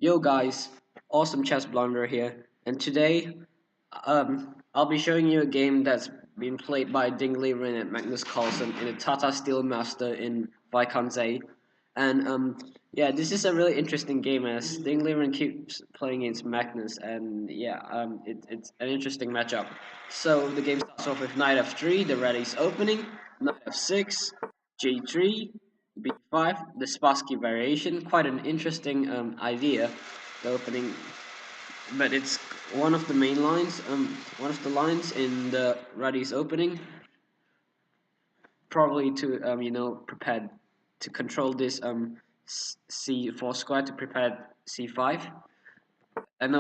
Yo guys, awesome chess blunder here, and today I'll be showing you a game that's been played by Liren and Magnus Carlsen in a Tata Steel Master in Wijk. And yeah, this is a really interesting game as Liren keeps playing against Magnus, and yeah, it's an interesting matchup. So the game starts off with knight f3, the ready's opening, knight f6, g3, b5, the Spassky variation, quite an interesting idea, the opening, but it's one of the main lines, one of the lines in the ready's opening, probably to prepare to control this c4 square to prepare c5, and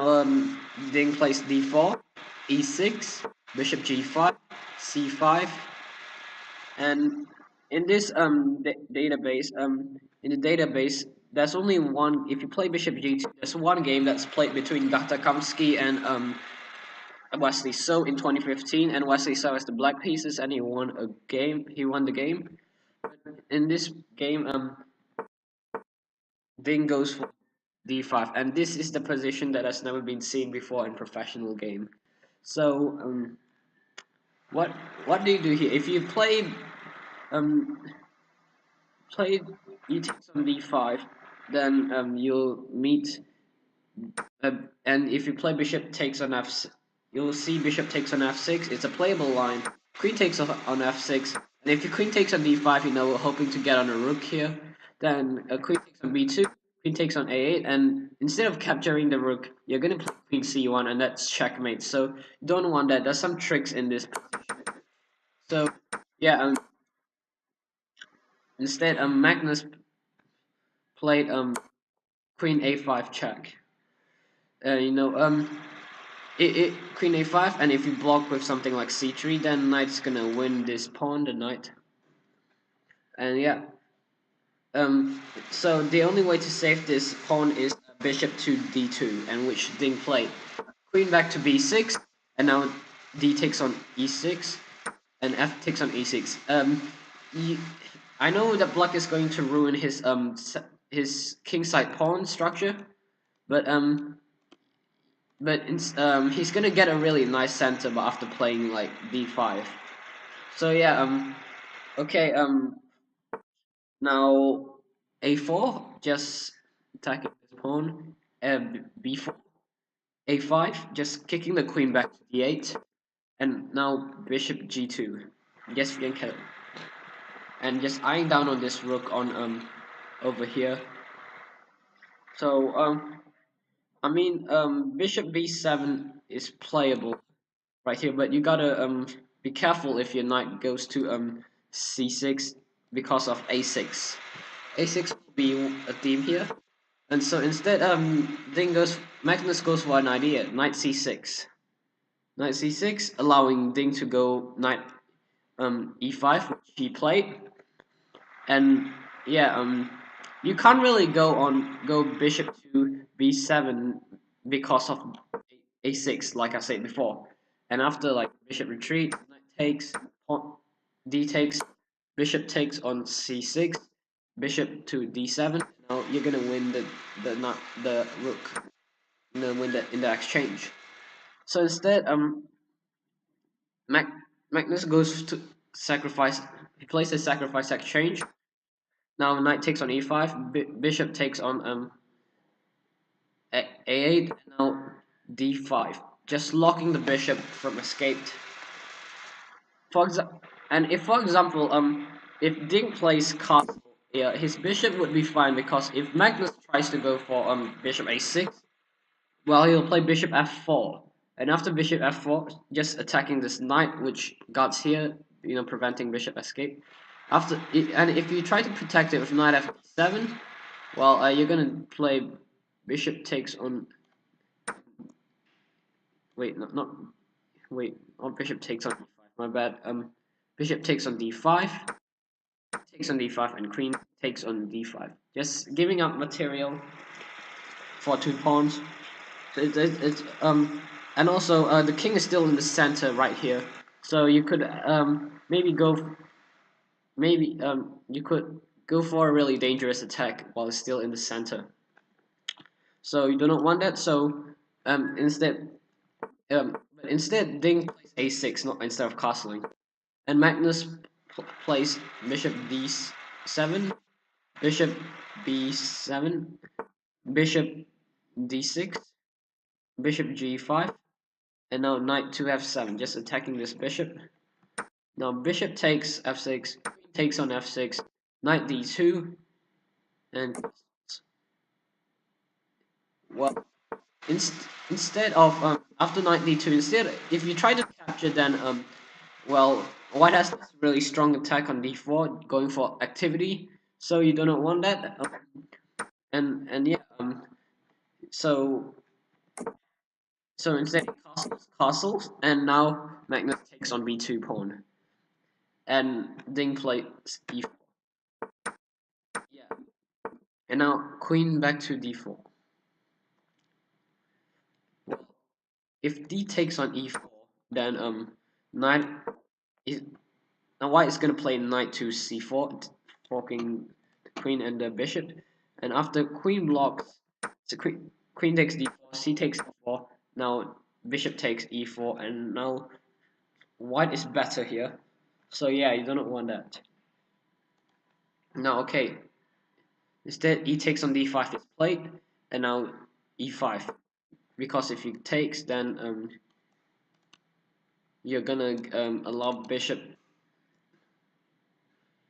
Ding plays d4, e6, bishop g5, c5, and in this database, in the database, there's only one. If you play bishop g2, there's one game that's played between Gatakamsky and Wesley So in 2015, and Wesley So has the black pieces, and he won a game. He won the game. In this game, Ding goes for d5, and this is the position that has never been seen before in professional game. So, what do you do here? If you um play you take some d5, then you'll meet and if you play bishop takes on you'll see bishop takes on f6. It's a playable line. Queen takes on f6, and if your queen takes on d5, we're hoping to get on a rook here. Then a queen takes on b2, queen takes on a8, and instead of capturing the rook, you're gonna play queen c1, and that's checkmate. So you don't want that. There's some tricks in this position. So yeah, instead Magnus played queen a5 check. You know queen a5, and if you block with something like c3, then knight's gonna win this pawn, the knight. And yeah, so the only way to save this pawn is bishop to d2, and which Ding played. Queen back to b6, and now d takes on e6, and f takes on e6. I know that black is going to ruin his kingside pawn structure, but he's gonna get a really nice center after playing like d5. So yeah, okay, now a4, just attacking this pawn, b4, a5, just kicking the queen back to d8, and now bishop g2. Yes, we can kill it, and just eyeing down on this rook on over here. So I mean bishop b7 is playable right here, but you gotta be careful if your knight goes to c6 because of a6. A6 will be a theme here, and so instead Magnus goes for an idea, knight c6. Knight c6, allowing Ding to go knight e5, which he played, and yeah, you can't really go bishop to b7 because of a6, like I said before. And after like bishop retreat, knight takes, pawn d takes, bishop takes on c6, bishop to d7. Now you're gonna win the rook. You're gonna win in the exchange. So instead, Magnus goes to sacrifice. He plays a sacrifice exchange. Now knight takes on e5, bishop takes on a8, and now d5, just locking the bishop from escaped. For example, if Ding plays castle, yeah, his bishop would be fine, because if Magnus tries to go for bishop a6, well, he'll play bishop f4, and after bishop f4, just attacking this knight, which guards here, preventing bishop escape. And if you try to protect it with knight f7, well, you're gonna play bishop takes on. Wait, not wait. On bishop takes on d5. My bad. Bishop takes on d5, takes on d5, and queen takes on d5. Just giving up material for two pawns. It's and also the king is still in the center right here, so you could you could go for a really dangerous attack while it's still in the center. So you do not want that. So instead Ding plays a6 not instead of castling, and Magnus plays bishop d7, bishop b7, bishop d6, bishop g5, and now knight to f7, just attacking this bishop. Now bishop takes f6, takes on f6, knight d2, and well, instead of after knight d2, instead if you try to capture, then well, white has this really strong attack on d4, going for activity, so you do not want that. And yeah, so instead castles, and now Magnus takes on b2 pawn, and Ding plays e4. Yeah, and now queen back to d4. Well, if d takes on e4, then knight is now white is gonna play knight to c4, forking the queen and the bishop, and after queen blocks, so queen takes d4, c takes d4. Now bishop takes e4, and now white is better here. So yeah, you do not want that. Now okay, instead e takes on d5 is played, and now e5, because if he takes, then you're gonna allow bishop.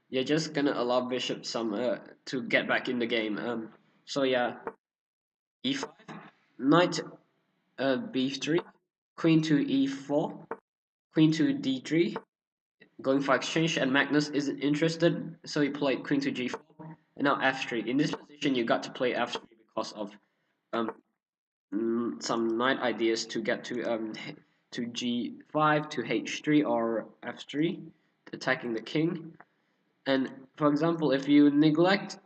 You're just gonna allow bishop some to get back in the game. So yeah, e5, knight b3, queen to e4, queen to d3, going for exchange, and Magnus isn't interested, so he played queen to g4, and now f3. In this position, you got to play f3 because of um some knight ideas to get to g5, to h3 or f3, attacking the king. And for example, if you neglect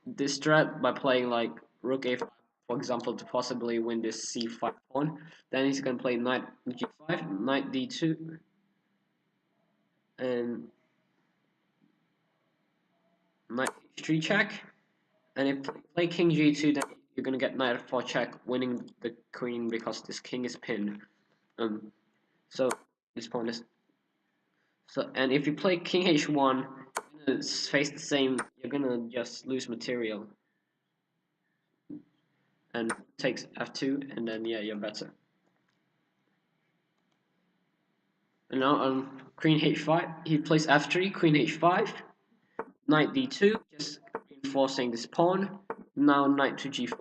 this threat by playing like rook a5, for example, to possibly win this c5 pawn, then he's gonna play knight g5, knight d2, and knight h3 check. And if you play king g2, then you're gonna get knight f4 check, winning the queen because this king is pinned. So this pawn is so, and if you play king h1, you're gonna face the same. You're gonna just lose material. And takes f2, and then yeah, you're better. And now queen h5, he plays f3, queen h5, knight d2, just reinforcing this pawn. Now knight to g5,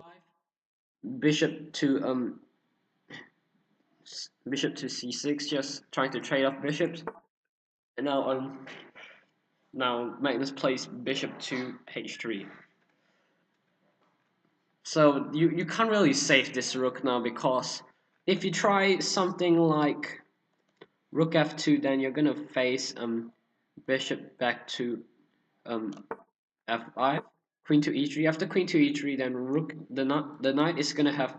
bishop to c6, just trying to trade off bishops. And now Magnus plays bishop to h3. So you can't really save this rook now, because if you try something like rook f2, then you're gonna face bishop back to f5, queen to e3. After queen to e3, then rook the knight is gonna have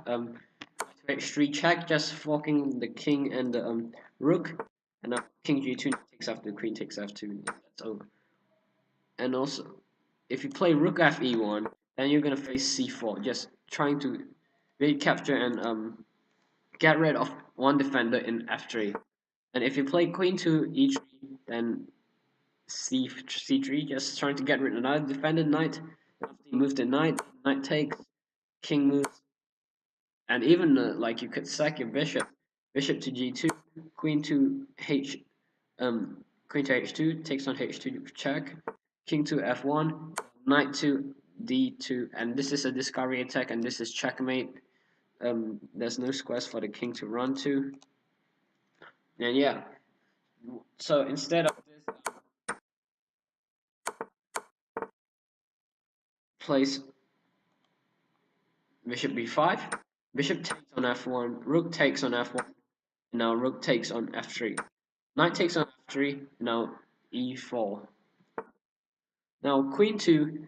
h3 check, just forking the king and the rook, and now king g2 takes after queen takes f2. That's over. And also, if you play rook fe1, then you're gonna face c4, just trying to bait capture and get rid of one defender in f3. And if you play queen to e3, then c3, just trying to get rid of another defended knight. After you move the knight takes, king moves, and even like you could sack your bishop, bishop to g2, queen to queen to h2, takes on h2 check, king to f1, knight to d2, and this is a discovery attack, and this is checkmate. There's no squares for the king to run to, and yeah. So instead of this, place bishop b5, bishop takes on f1, rook takes on f1, and now rook takes on f3. Knight takes on f3, now e4. Now queen to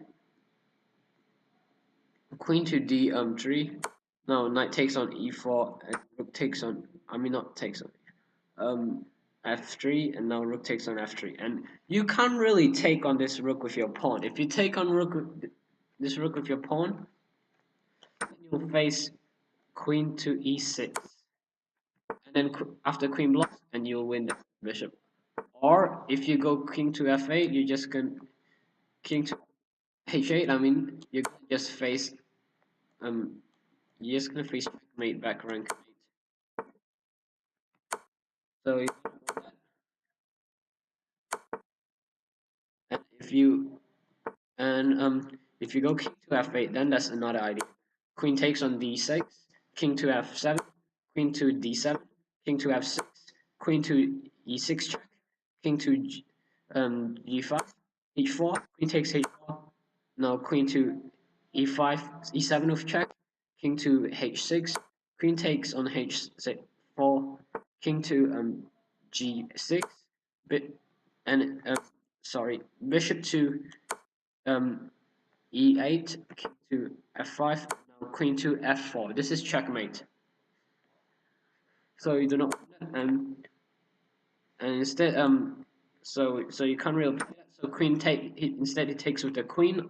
d3. Now knight takes on e4, and rook takes on, not takes on, f3, and now rook takes on f3. And you can't really take on this rook with your pawn. If you take on this rook with your pawn, you'll face queen to e6, and then after queen blocks, and you'll win the bishop. Or if you go king to f8, you just can king to h8. I mean, you can just face you're just gonna face checkmate back rank mate. So and if you go king to f8, then that's another idea. Queen takes on d6, king to f7, queen to d7, king to f6, queen to e6 check, king to g5, h4, queen takes h4. Now queen to e5, e7 with check, king to h6, queen takes on h4, king to g6, bit and sorry, bishop to um, e8, king to f5, now queen to f4. This is checkmate. So you do not and instead so you can't really play that. So queen take instead he takes with the queen,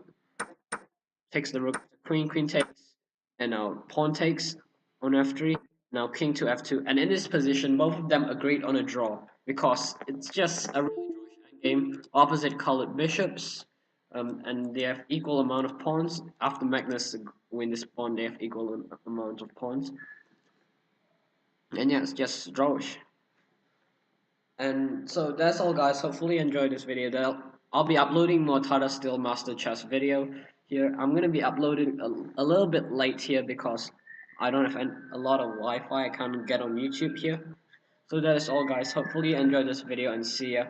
takes the rook, queen takes, and now pawn takes on f3. Now king to f2, and in this position, both of them agreed on a draw because it's just a really drawish game. Opposite colored bishops, and they have equal amount of pawns. After Magnus win this pawn, they have equal amount of pawns, and yeah, it's just drawish. And so that's all, guys. Hopefully you enjoyed this video. I'll be uploading more Tata Steel Master Chess video here. I'm gonna be uploading a little bit late here because I don't have a lot of Wi-Fi. I can't get on YouTube here. So that is all, guys. Hopefully you enjoyed this video, and see ya.